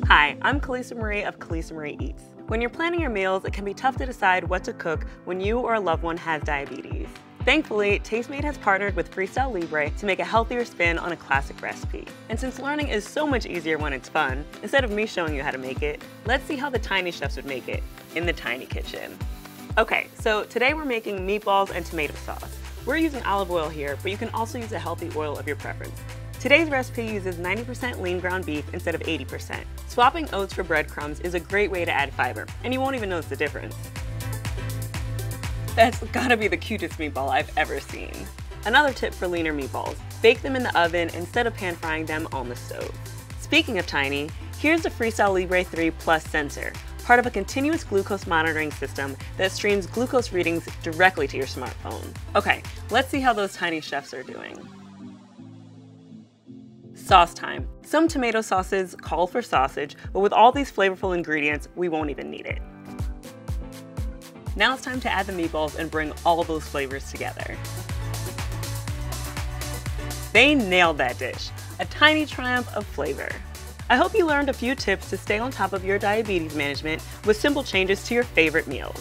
Hi, I'm Kalisa Marie of Kalisa Marie Eats. When you're planning your meals, it can be tough to decide what to cook when you or a loved one has diabetes. Thankfully, Tastemade has partnered with FreeStyle Libre to make a healthier spin on a classic recipe. And since learning is so much easier when it's fun, instead of me showing you how to make it, let's see how the tiny chefs would make it in the tiny kitchen. Okay, so today we're making meatballs and tomato sauce. We're using olive oil here, but you can also use a healthy oil of your preference. Today's recipe uses 90% lean ground beef instead of 80%. Swapping oats for breadcrumbs is a great way to add fiber, and you won't even notice the difference. That's gotta be the cutest meatball I've ever seen. Another tip for leaner meatballs, bake them in the oven instead of pan frying them on the stove. Speaking of tiny, here's the FreeStyle Libre 3 Plus sensor, part of a continuous glucose monitoring system that streams glucose readings directly to your smartphone. Okay, let's see how those tiny chefs are doing. Sauce time. Some tomato sauces call for sausage, but with all these flavorful ingredients, we won't even need it. Now it's time to add the meatballs and bring all those flavors together. They nailed that dish. A tiny triumph of flavor. I hope you learned a few tips to stay on top of your diabetes management with simple changes to your favorite meals.